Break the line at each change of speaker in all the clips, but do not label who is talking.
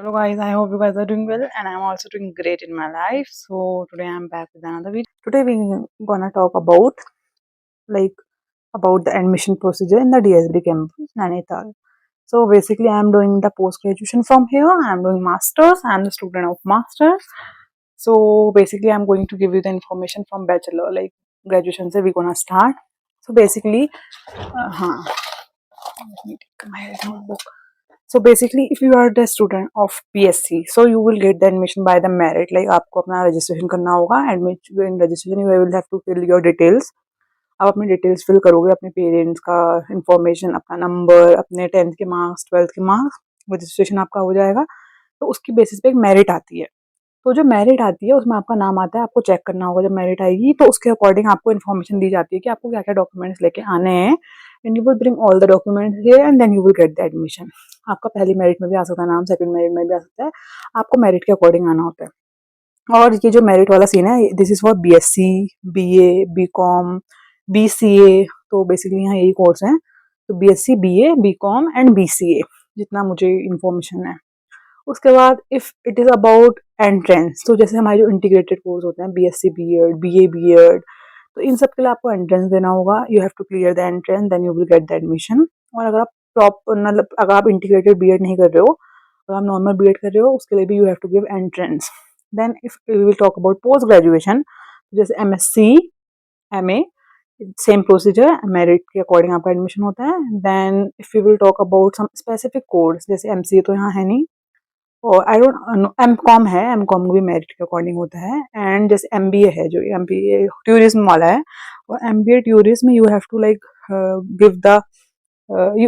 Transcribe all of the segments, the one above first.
Hello guys, I hope you guys are doing well and I'm also doing great in my life. So today I'm back with another video. Today we're gonna talk like about the admission procedure in the DSB campus Nainital. So basically I'm doing the post graduation from here. I'm doing masters. I'm the student of masters. So basically I'm going to give you the information from bachelor, like graduation se we're gonna start. So basically let me take my notebook. So basically, if you are the student of BSc, so you will get the admission by the merit. Like आपको अपना registration करना होगा. Admit in registration you will have to fill your details. आप अपने details fill करोगे, अपने parents का information, अपना नंबर, अपने 10th के मार्क्स, 12th के मार्क्स, रजिस्ट्रेशन आपका हो जाएगा. तो उसकी बेसिस पे एक मेरिट आती है. तो जो मेरिट आती है उसमें आपका नाम आता है. आपको चेक करना होगा जब मेरिट आएगी, तो उसके अकॉर्डिंग आपको इन्फॉर्मेशन दी जाती है कि आपको क्या क्या डॉक्यूमेंट्स लेके आने हैं. And you will bring all the documents here and then you will get the admission. आपका पहली मेरिट में भी आ सकता है नाम, सेकंड मेरिट में भी आ सकता है. आपको मेरिट के अकॉर्डिंग आना होता है. और ये जो मेरिट वाला सीन है, this is for BSc, BA, BCom, BCA. तो बेसिकली यहाँ यही कोर्स हैं. तो BSc, BA, BCom and BCA, जितना मुझे इन्फॉर्मेशन है. उसके बाद if it is about entrance, तो जैसे हमारे जो इंटीग्रेटेड कोर्स होते हैं BSc B.Ed, BA B.Ed, तो इन सब के लिए आपको एंट्रेंस देना होगा. You have to clear the entrance, then you will get the admission. और अगर आप प्रॉपर मतलब अगर आप इंटीग्रेटेड B.Ed नहीं कर रहे हो, अगर आप नॉर्मल B.Ed कर रहे हो, उसके लिए भी you have to give entrance. Then if we will talk about post graduation, जैसे MSc, MA, same procedure, merit के अकॉर्डिंग आपका एडमिशन होता है. Then if you will talk about some specific course, जैसे MCA तो यहाँ है नहीं, और आई डोंट नो, MCom है, MCom भी मेरिट के अकॉर्डिंग होता है. एंड जैसे MBA है, जो MBA टूरिज्म वाला है, और MBA tourism you have to like give the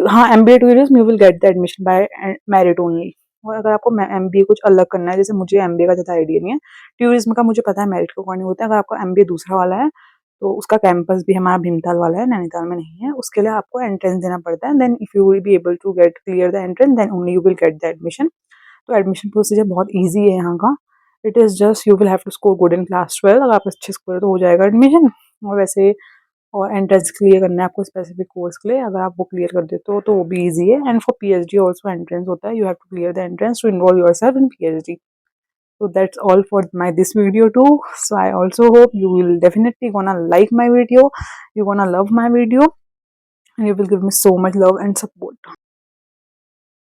हाँ, MBA tourism you will get the admission by merit only. और अगर आपको MBA कुछ अलग करना है, जैसे मुझे MBA का ज़्यादा आइडिया नहीं है, टूरिज्म का मुझे पता है मेरिट के अकॉर्डिंग होता है. अगर आपका MBA दूसरा वाला है, तो उसका कैंपस भी हमारा भीमताल वाला है, नैनीताल में नहीं है. उसके लिए आपको एंट्रेंस देना पड़ता है. Then if you will be able to get clear the entrance, then only you will get the admission. तो एडमिशन प्रोसीजर बहुत ईजी है यहाँ का. It is just you will have to score good in class 12. अगर आप अच्छे score तो हो जाएगा एडमिशन. और वैसे और एंट्रेंस क्लियर करना है आपको स्पेसिफिक कोर्स के लिए. अगर आप वो क्लियर कर देते हो तो वो भी ईजी है. And for PhD also entrance होता है. You have to clear the entrance to enrol yourself in PhD. So that's all for my this video too. So I also hope you will definitely gonna like my video. You're gonna love my video and you will give me so much love and support.